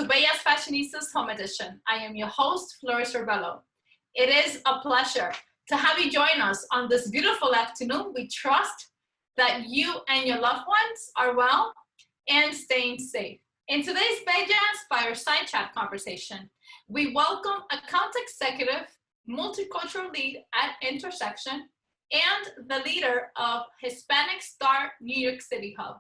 Bellas Fashionistas Home Edition. I am your host, Fleriser Bello. It is a pleasure to have you join us on this beautiful afternoon. We trust that you and your loved ones are well and staying safe. In today's Bellas Fireside Chat conversation, we welcome account executive, multicultural lead at Intersection, and the leader of Hispanic Star New York City Hub.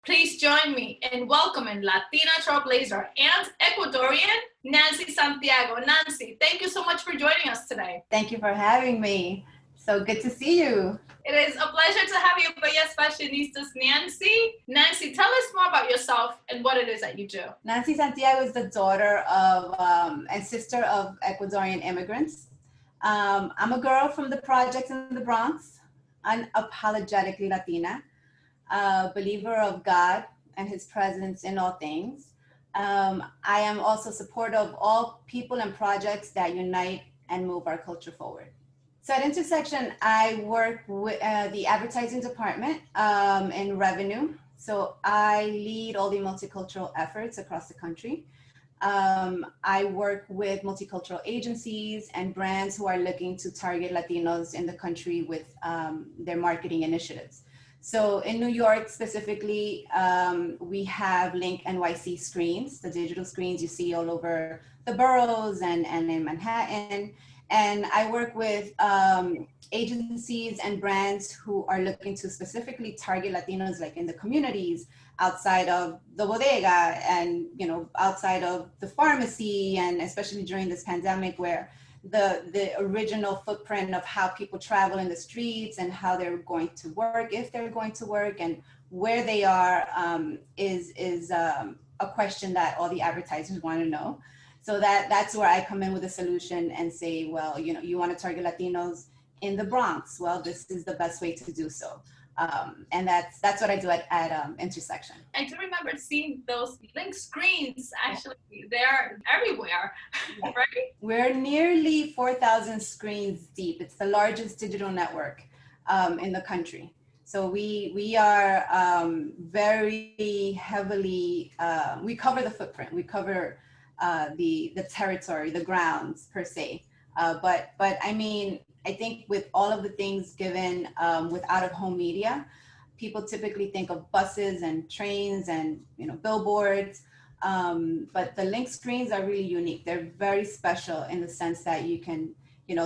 Please join me in welcoming Latina trailblazer and Ecuadorian, Nancy Santiago. Nancy, thank you so much for joining us today. Thank you for having me. So good to see you. It is a pleasure to have you, Bellas Fashionistas, Nancy. Nancy, tell us more about yourself and what it is that you do. Nancy Santiago is the daughter of and sister of Ecuadorian immigrants. I'm a girl from the projects in the Bronx, unapologetically Latina, a believer of God and his presence in all things. I am also supportive of all people and projects that unite and move our culture forward. So at Intersection, I work with the advertising department in revenue. So I lead all the multicultural efforts across the country. I work with multicultural agencies and brands who are looking to target Latinos in the country with their marketing initiatives. So in New York specifically, we have Link NYC screens, the digital screens you see all over the boroughs and in Manhattan. And I work with agencies and brands who are looking to specifically target Latinos, like in the communities outside of the bodega and, outside of the pharmacy, and especially during this pandemic where the original footprint of how people travel in the streets and how they're going to work, if they're going to work, and where they are is a question that all the advertisers want to know. So that's where I come in with a solution and say, well, you want to target Latinos in the Bronx. Well, this is the best way to do so. And that's what I do at Intersection. I do remember seeing those Link screens, actually. They're everywhere, yeah. Right? We're nearly 4,000 screens deep. It's the largest digital network in the country. So we are very heavily, we cover the footprint. We cover the territory, the grounds per se. But I mean, I think with all of the things given with out-of-home media, people typically think of buses and trains and billboards, but the Link screens are really unique. They're very special in the sense that you can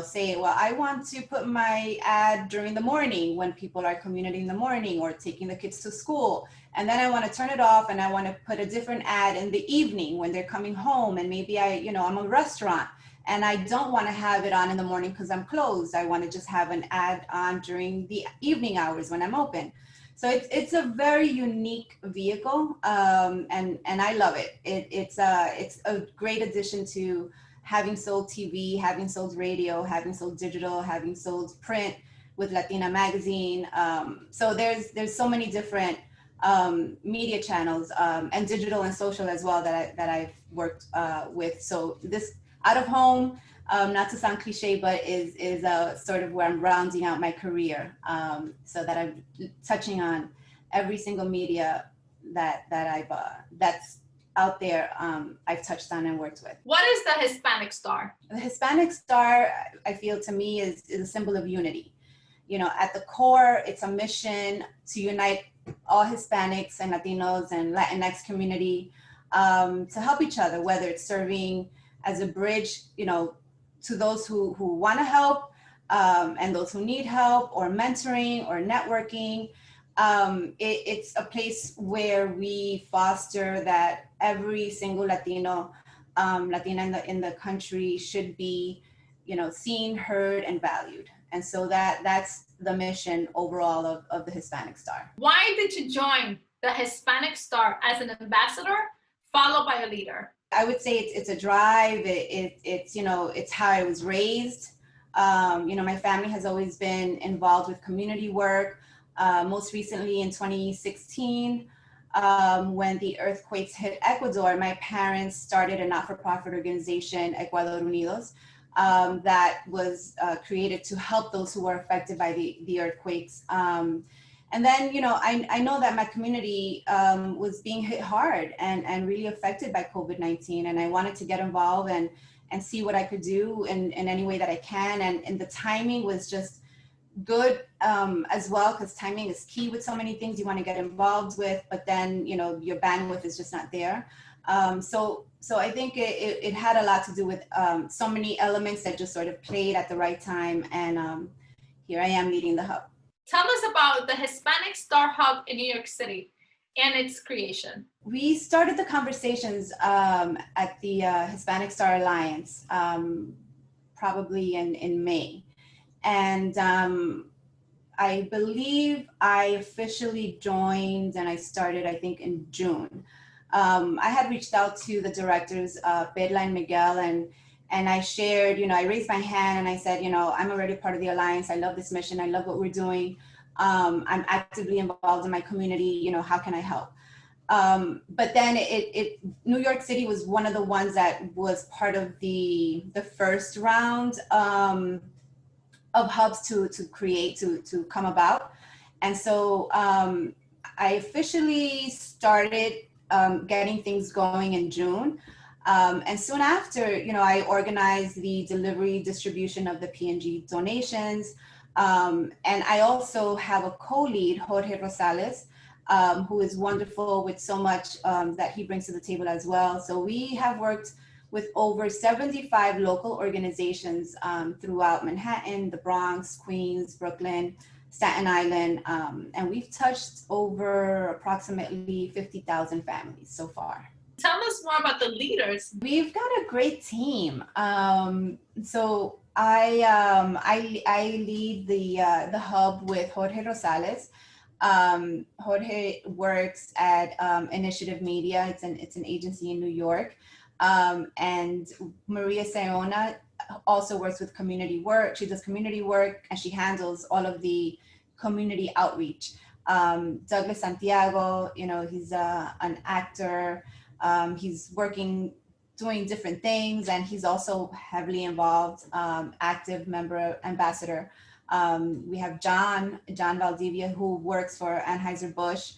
say, well, I want to put my ad during the morning when people are commuting in the morning or taking the kids to school. And then I want to turn it off and I want to put a different ad in the evening when they're coming home. And maybe I'm a restaurant and I don't want to have it on in the morning because I'm closed. I want to just have an ad on during the evening hours when I'm open. So it's a very unique vehicle, and I love it. It's a great addition to having sold TV, having sold radio, having sold digital, having sold print with Latina Magazine. So there's so many different media channels and digital and social as well that I've worked with. So this out of home, not to sound cliche, but is sort of where I'm rounding out my career, so that I'm touching on every single media that that's out there I've touched on and worked with. What is the Hispanic Star? The Hispanic Star, I feel to me is a symbol of unity. At the core, it's a mission to unite all Hispanics and Latinos and Latinx community to help each other, whether it's serving as a bridge, to those who want to help and those who need help, or mentoring or networking. It's a place where we foster that every single Latino, Latina in the country should be, seen, heard, and valued. And so that's the mission overall of the Hispanic Star. Why did you join the Hispanic Star as an ambassador, followed by a leader? I would say it's a drive. It's how I was raised. My family has always been involved with community work. Most recently in 2016, when the earthquakes hit Ecuador, my parents started a not-for-profit organization, Ecuador Unidos, that was created to help those who were affected by the earthquakes. And And then, I know that my community was being hit hard and really affected by COVID-19. And I wanted to get involved and see what I could do in any way that I can. And the timing was just good as well, because timing is key with so many things you want to get involved with, but then, your bandwidth is just not there. So I think it had a lot to do with so many elements that just sort of played at the right time. And here I am leading the hub. Tell us about the Hispanic Star Hub in New York City and its creation. We started the conversations at the Hispanic Star Alliance, probably in May. And I believe I officially joined and I started, I think, in June. I had reached out to the directors, Bello and Miguel, and I shared, I raised my hand and I said, I'm already part of the Alliance. I love this mission. I love what we're doing. I'm actively involved in my community. How can I help? But then New York City was one of the ones that was part of the first round of hubs to create, to come about. And so I officially started getting things going in June. And soon after, I organized the delivery distribution of the P&G donations. And I also have a co-lead, Jorge Rosales, who is wonderful with so much that he brings to the table as well. So we have worked with over 75 local organizations throughout Manhattan, the Bronx, Queens, Brooklyn, Staten Island, and we've touched over approximately 50,000 families so far. Tell us more about the leaders. We've got a great team. So I lead the hub with Jorge Rosales. Jorge works at Initiative Media. It's an agency in New York. And Maria Sayona also works with community work. She does community work and she handles all of the community outreach. Douglas Santiago, he's an actor. He's doing different things, and he's also heavily involved, active member, ambassador. We have John Valdivia, who works for Anheuser-Busch.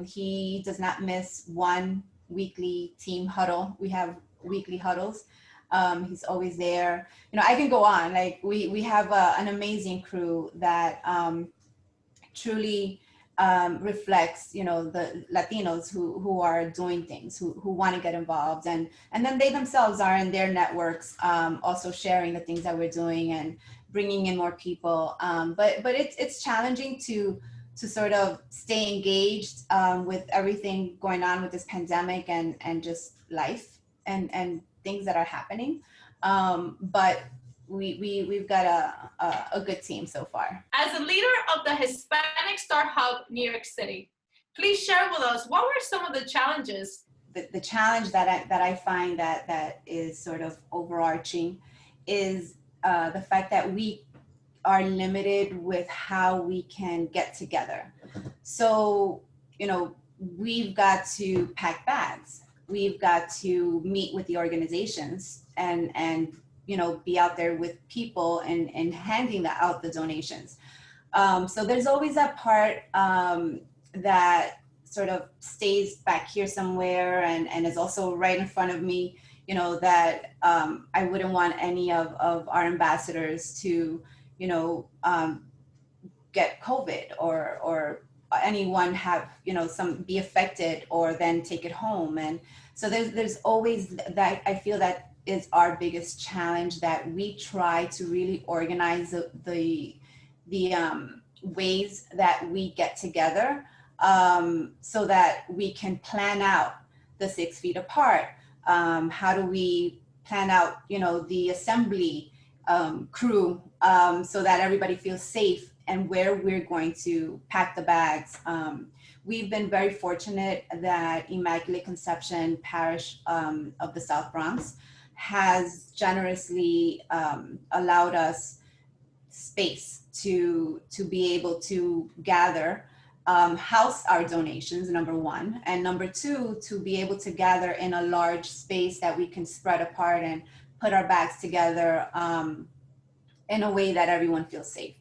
He does not miss one weekly team huddle. We have weekly huddles. He's always there. I can go on. Like we have an amazing crew that truly reflects, the Latinos who are doing things, who want to get involved, and then they themselves are in their networks, also sharing the things that we're doing and bringing in more people. But it's challenging to sort of stay engaged with everything going on with this pandemic and just life and things that are happening. But we've got a good team so far. As a leader of the Hispanic Star Hub, New York City, please share with us, what were some of the challenges? The challenge that I find that is sort of overarching is the fact that we are limited with how we can get together. So, we've got to pack bags. We've got to meet with the organizations and be out there with people and handing out the donations. So there's always that part that sort of stays back here somewhere and is also right in front of me, that I wouldn't want any of our ambassadors to, get COVID or anyone have, be affected or then take it home. And so there's always that. I feel that is our biggest challenge, that we try to really organize the ways that we get together so that we can plan out the 6 feet apart. How do we plan out, the assembly crew so that everybody feels safe and where we're going to pack the bags. We've been very fortunate that Immaculate Conception Parish of the South Bronx has generously allowed us space to be able to gather, house our donations, number one, and number two, to be able to gather in a large space that we can spread apart and put our bags together in a way that everyone feels safe.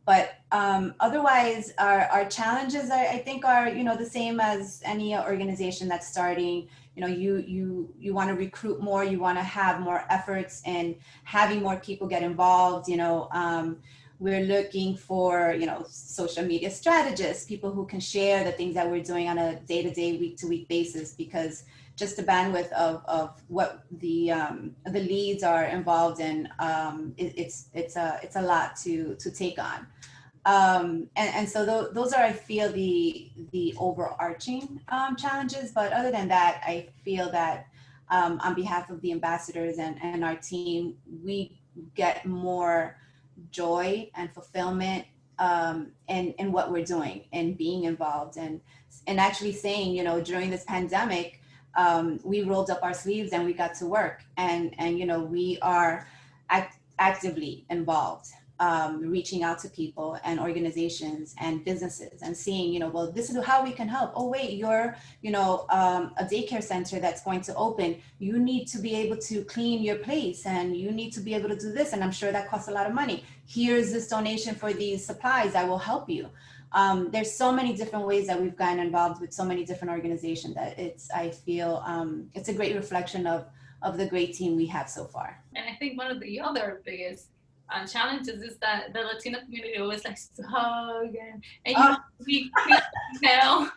But otherwise, our challenges, I think, are, you know, the same as any organization that's starting. You know, you want to recruit more, you want to have more efforts in having more people get involved. You know, we're looking for, you know, social media strategists, people who can share the things that we're doing on a day-to-day, week-to-week basis, because just the bandwidth of what the leads are involved in, it's a lot to take on. And so those are, I feel, the overarching challenges. But other than that, I feel that on behalf of the ambassadors and our team, we get more joy and fulfillment in what we're doing and being involved, and actually saying, you know, during this pandemic, we rolled up our sleeves and we got to work, and you know, we are actively involved, reaching out to people and organizations and businesses and seeing, you know, well, this is how we can help. Oh, wait, you're, you know, a daycare center that's going to open. You need to be able to clean your place, and you need to be able to do this. And I'm sure that costs a lot of money. Here's this donation for these supplies. I will help you. There's so many different ways that we've gotten involved with so many different organizations that I feel it's a great reflection of the great team we have so far. And I think one of the other biggest challenges is that the Latino community always likes to hug, and we feel compelled,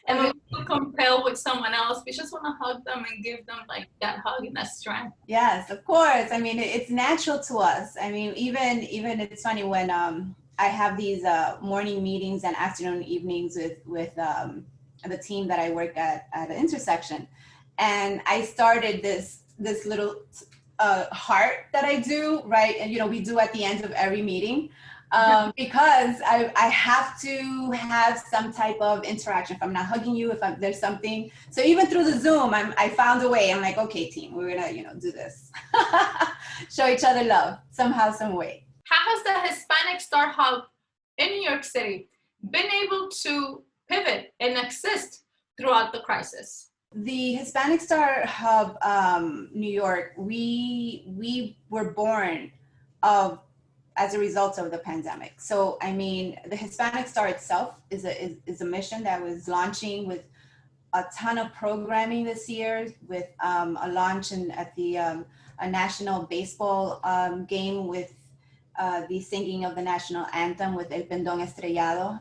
and when we feel compelled with someone else, we just want to hug them and give them like that hug and that strength. Yes, of course. I mean, it's natural to us. I mean, even it's funny when I have these morning meetings and afternoon evenings with the team that I work at the intersection, and I started this little heart that I do, right? And, you know, we do at the end of every meeting, because I have to have some type of interaction. If I'm not hugging you, there's something. So even through the Zoom, I found a way. I'm like, okay, team, we're gonna, you know, do this. Show each other love somehow, some way. How has the Hispanic Star Hub in New York City been able to pivot and exist throughout the crisis? The Hispanic Star Hub, New York, we were born as a result of the pandemic. So, I mean, the Hispanic Star itself is a mission that was launching with a ton of programming this year, with a launch at a national baseball game with the singing of the national anthem with El Pendón Estrellado.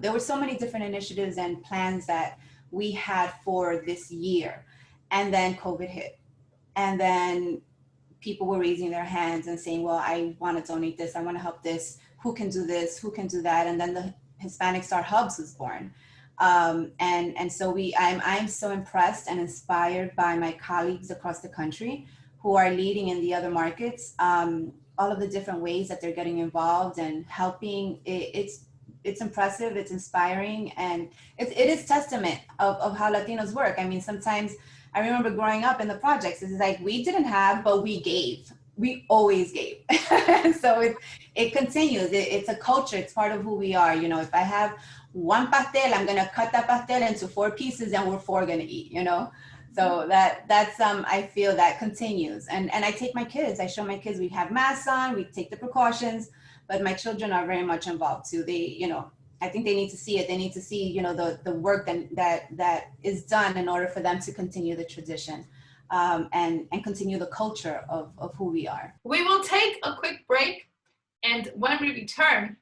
There were so many different initiatives and plans that we had for this year, and then COVID hit, and then people were raising their hands and saying, well, I want to donate this, I want to help this, who can do this, who can do that? And then the Hispanic Star Hubs was born. And so I'm so impressed and inspired by my colleagues across the country who are leading in the other markets, all of the different ways that they're getting involved and helping. It's impressive, it's inspiring, and it is testament of how Latinos work. I mean, sometimes I remember growing up in the projects, it's like we didn't have, but we gave. We always gave. So it continues. It's a culture. It's part of who we are. You know, if I have one pastel, I'm gonna cut that pastel into 4 pieces, and we're 4 gonna eat. You know, so that's I feel that continues. And I take my kids. I show my kids. We have masks on. We take the precautions. But my children are very much involved too. They, you know, I think they need to see it. They need to see, you know, the work that is done in order for them to continue the tradition and continue the culture of who we are. We will take a quick break, and when we return,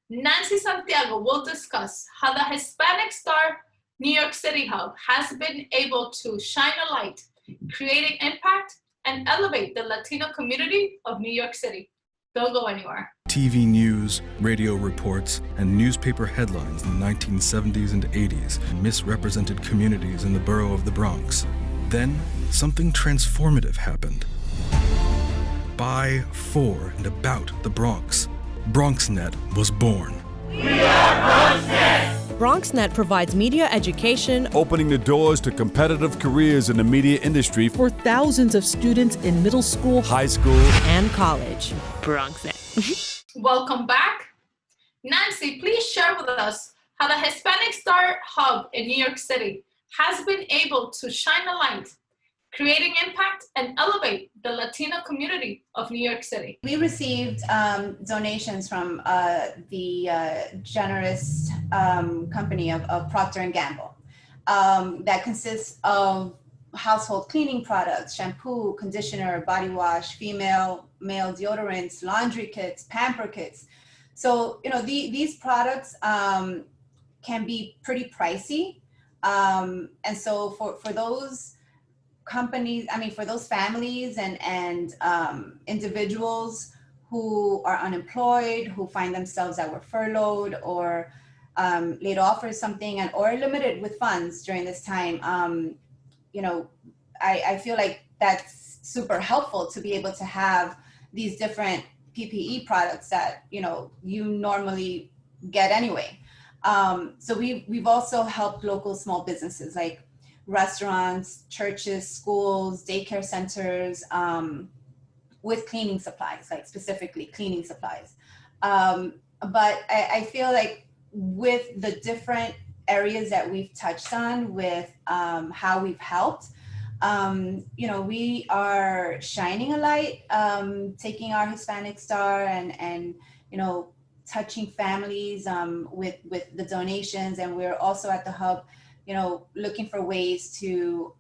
Nancy Santiago will discuss how the Hispanic Star New York City Hub has been able to shine a light, creating impact, and elevate the Latino community of New York City. Don't go anywhere. TV news, radio reports, and newspaper headlines in the 1970s and 80s misrepresented communities in the borough of the Bronx. Then, something transformative happened. By, for, and about the Bronx, BronxNet was born. We are BronxNet! BronxNet provides media education, opening the doors to competitive careers in the media industry for thousands of students in middle school, high school, and college. BronxNet. Welcome back. Nancy, please share with us how the Hispanic Star Hub in New York City has been able to shine a light, creating impact and elevate the Latino community of New York City. We received donations from the generous company of Procter & Gamble that consists of household cleaning products, shampoo, conditioner, body wash, female, male deodorants, laundry kits, pamper kits. So, these products can be pretty pricey. And so for those companies, for those families and individuals who are unemployed, who find themselves that were furloughed or laid off or something, or limited with funds during this time, I feel like that's super helpful to be able to have these different PPE products that, you normally get anyway. So we've also helped local small businesses like restaurants, churches, schools, daycare centers, with cleaning supplies, like specifically cleaning supplies. But I feel like with the different areas that we've touched on with how we've helped, we are shining a light, taking our Hispanic Star and touching families with the donations. And we're also at the hub, looking for ways to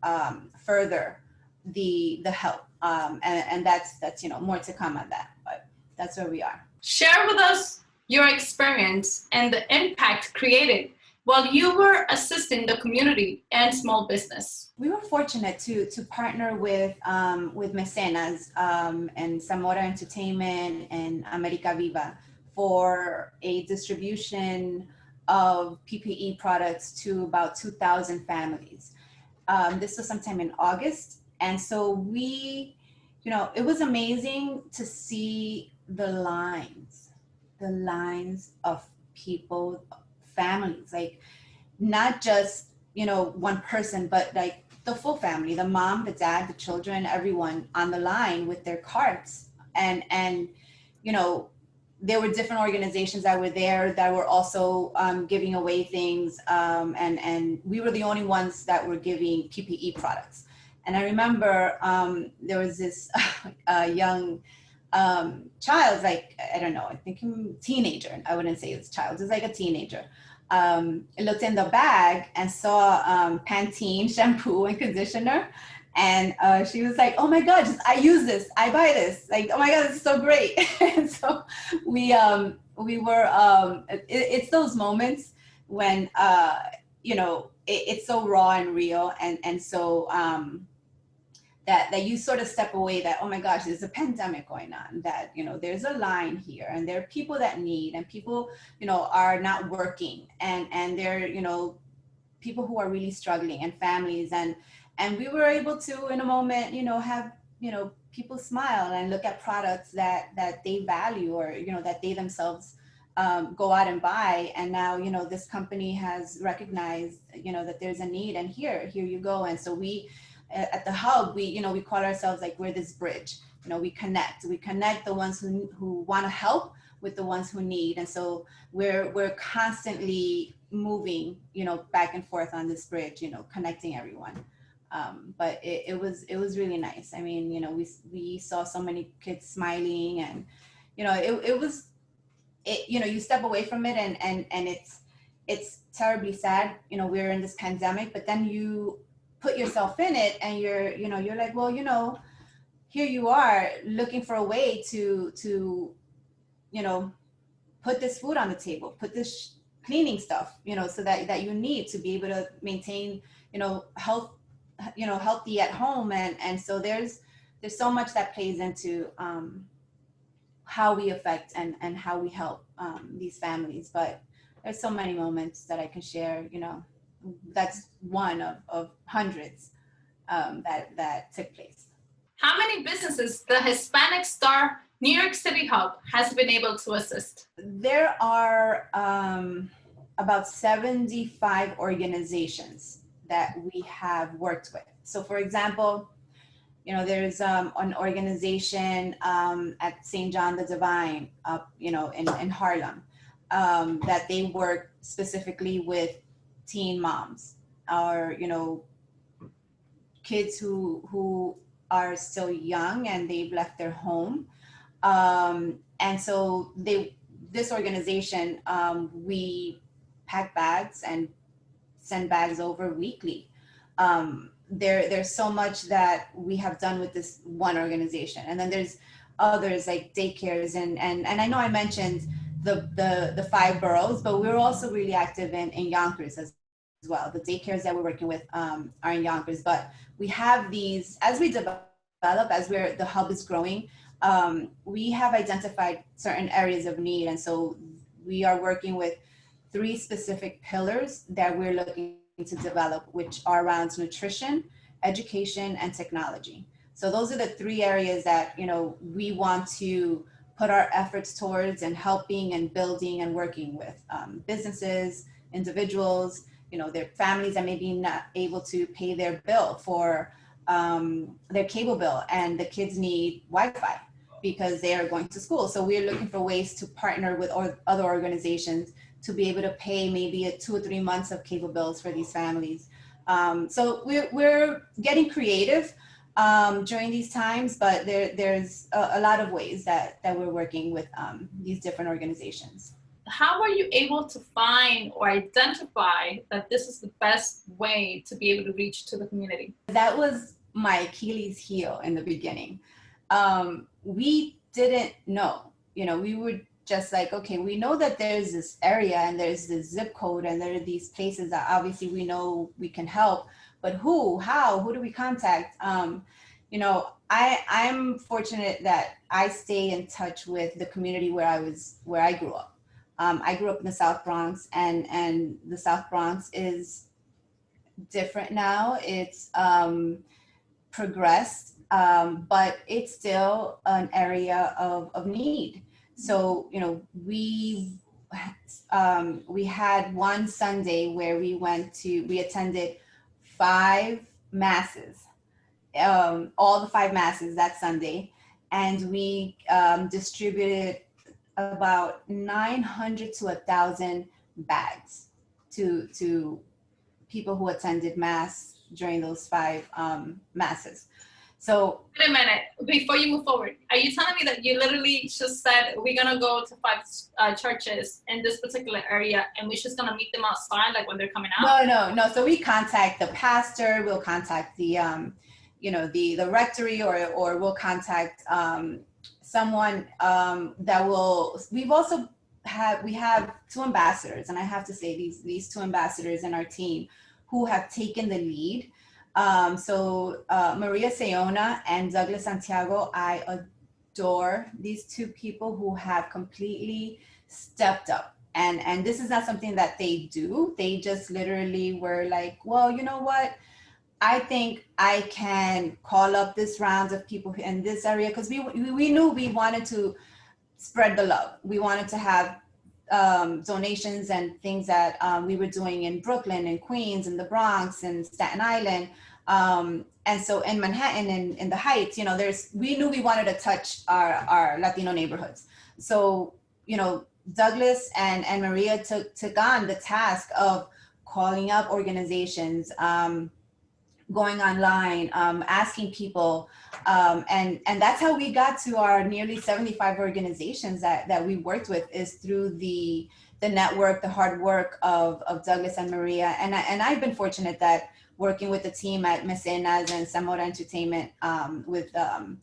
further the help. And that's more to come on that, but that's where we are. Share with us your experience and the impact created while you were assisting the community and small business. We were fortunate to partner with Mecenas and Zamora Entertainment and America Viva for a distribution of PPE products to about 2,000 families. This was sometime in August. And so we, it was amazing to see the lines of people, families, like not just, one person, but like the full family, the mom, the dad, the children, everyone on the line with their carts. And there were different organizations that were there that were also giving away things. And we were the only ones that were giving PPE products. And I remember there was this young child, like, I don't know, I think teenager. I wouldn't say it's child, it's like a teenager. Looked in the bag and saw Pantene shampoo and conditioner. And she was like, oh my God, I use this, I buy this. Like, oh my God, this is so great. And so we were, it's those moments when, it's so raw and real. And so that you sort of step away that, oh my gosh, there's a pandemic going on, that, there's a line here and there are people that need, and people, are not working, and they're, people who are really struggling, and families. And we were able to, in a moment, have, people smile and look at products that they value, or, that they themselves go out and buy. And now, this company has recognized, that there's a need, and here you go. And so we, at the hub, we call ourselves like, we're this bridge. We connect the ones who want to help with the ones who need. And so we're constantly moving, back and forth on this bridge, connecting everyone. But it was really nice. I mean, we saw so many kids smiling, and, you step away from it, and it's terribly sad. We're in this pandemic, but then you put yourself in it, and you're like, well, here you are looking for a way to put this food on the table, put this cleaning stuff, so that you need to be able to maintain, health, healthy at home. And so there's so much that plays into how we affect and how we help these families. But there's so many moments that I can share, that's one of hundreds that took place. How many businesses the Hispanic Star New York City Hub has been able to assist? There are about 75 organizations that we have worked with. So for example, there's an organization at St. John the Divine up, in Harlem, that they work specifically with teen moms, or, kids who are still young and they've left their home. And so this organization, we pack bags and send bags over weekly. There's so much that we have done with this one organization. And then there's others like daycares and I know I mentioned the 5 boroughs, but we're also really active in Yonkers as well. The daycares that we're working with are in Yonkers, but we have these, as we develop, as the hub is growing, we have identified certain areas of need. And so we are working with 3 specific pillars that we're looking to develop, which are around nutrition, education, and technology. So those are the 3 areas that, we want to put our efforts towards and helping and building and working with businesses, individuals, their families that may be not able to pay their bill for their cable bill, and the kids need Wi-Fi because they are going to school. So we're looking for ways to partner with other organizations to be able to pay maybe 2 or 3 months of cable bills for these families. So we're getting creative during these times, but there's a lot of ways that we're working with these different organizations. How are you able to find or identify that this is the best way to be able to reach to the community? That was my Achilles heel in the beginning. We didn't know, we were just like, okay, we know that there's this area and there's this zip code and there are these places that obviously we know we can help, but who do we contact? I'm fortunate that I stay in touch with the community where I grew up. I grew up in the South Bronx, and the South Bronx is different now. It's progressed, but it's still an area of need. So, we had one Sunday where we attended 5 masses, all the 5 masses that Sunday, and we distributed about 900 to 1,000 bags to people who attended mass during those 5 masses. So wait a minute, before you move forward, are you telling me that you literally just said we're gonna go to 5 churches in this particular area and we're just gonna meet them outside, like when they're coming out? No. So we contact the pastor, we'll contact the the rectory, or we'll contact someone that will. We have 2 ambassadors, and I have to say these 2 ambassadors in our team who have taken the lead. So Maria Sayona and Douglas Santiago, I adore these 2 people who have completely stepped up. And this is not something that they do. They just literally were like, well, you know what? I think I can call up this round of people in this area, because we knew we wanted to spread the love. We wanted to have donations and things that we were doing in Brooklyn and Queens and the Bronx and Staten Island. And so in Manhattan and in the Heights, we knew we wanted to touch our Latino neighborhoods. So, Douglas and Maria took on the task of calling up organizations, going online, asking people, and that's how we got to our nearly 75 organizations that we worked with, is through the network, the hard work of Douglas and Maria. And I've been fortunate that working with the team at Mecenas and Zamora Entertainment, with a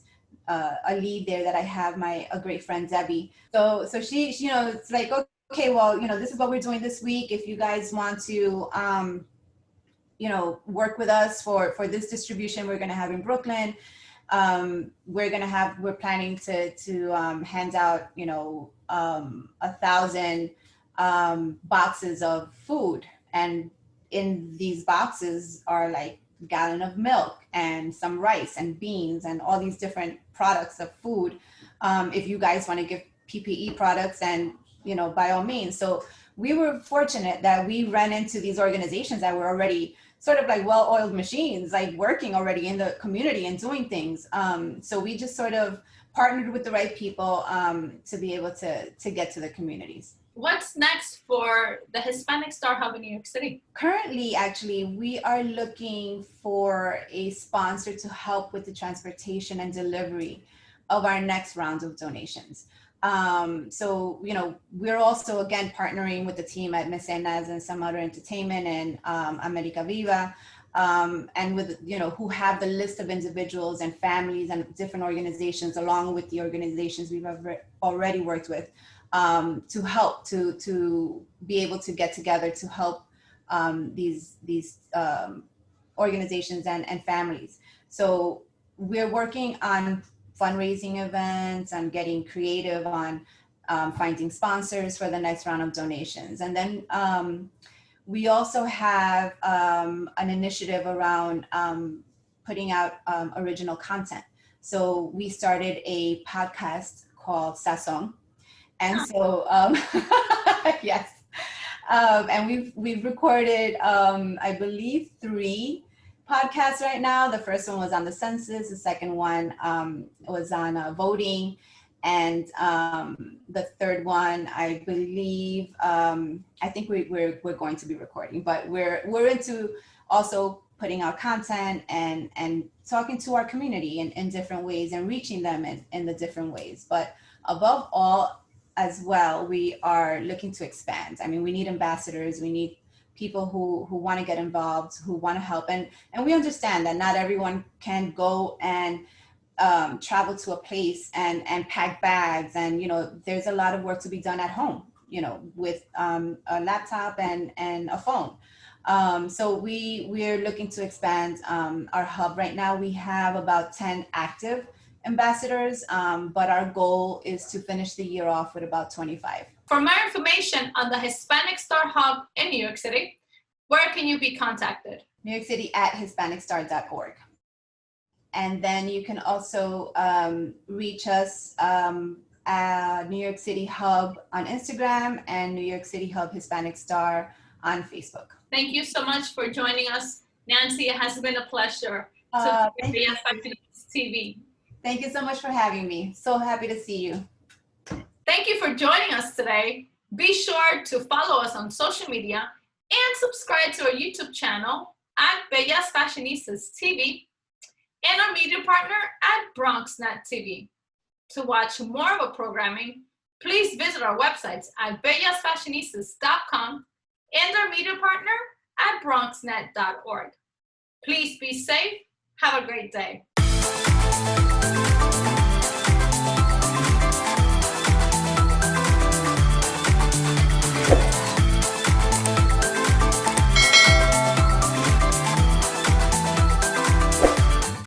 lead there that I have, a great friend Debbie. So she it's like, okay, well, this is what we're doing this week. If you guys want to work with us for this distribution we're going to have in Brooklyn. We're planning to hand out 1,000 boxes of food, and in these boxes are like a gallon of milk and some rice and beans and all these different products of food. If you guys want to give PPE products, and by all means. So we were fortunate that we ran into these organizations that were already sort of like well-oiled machines, like working already in the community and doing things. So we just sort of partnered with the right people to be able to get to the communities. What's next for the Hispanic Star Hub in New York City? Currently, actually, we are looking for a sponsor to help with the transportation and delivery of our next round of donations. So, you know, we're also, again, partnering with the team at Mecenas and some other entertainment and America Viva, and with, you know, who have the list of individuals and families and different organizations, along with the organizations we've already worked with, to help to be able to get together to help these organizations and families. So we're working on fundraising events and getting creative on finding sponsors for the next round of donations. And then we also have an initiative around putting out original content. So we started a podcast called Sazon. And so, yes, and we've recorded, I believe, 3 podcasts right now. The first one was on the census. The second one was on voting, and the third one, I believe, I think we're going to be recording. But we're into also putting out content and talking to our community in different ways and reaching them in the different ways. But above all, as well, we are looking to expand. I mean, we need ambassadors, we need people who want to get involved, who want to help. And we understand that not everyone can go and travel to a place and pack bags. And, you know, there's a lot of work to be done at home, you know, with a laptop and a phone. So we're looking to expand our hub. Right now, we have about 10 active ambassadors, but our goal is to finish the year off with about 25. For more information on the Hispanic Star Hub in New York City, where can you be contacted? New York City at hispanicstar.org. And then you can also reach us at New York City Hub on Instagram and New York City Hub Hispanic Star on Facebook. Thank you so much for joining us, Nancy. It has been a pleasure to be on Fashionistas TV. Thank you so much for having me. So happy to see you. Thank you for joining us today. Be sure to follow us on social media and subscribe to our YouTube channel at Bellas Fashionistas TV and our media partner at BronxNet TV. To watch more of our programming, please visit our websites at bellasfashionistas.com and our media partner at bronxnet.org. Please be safe. Have a great day.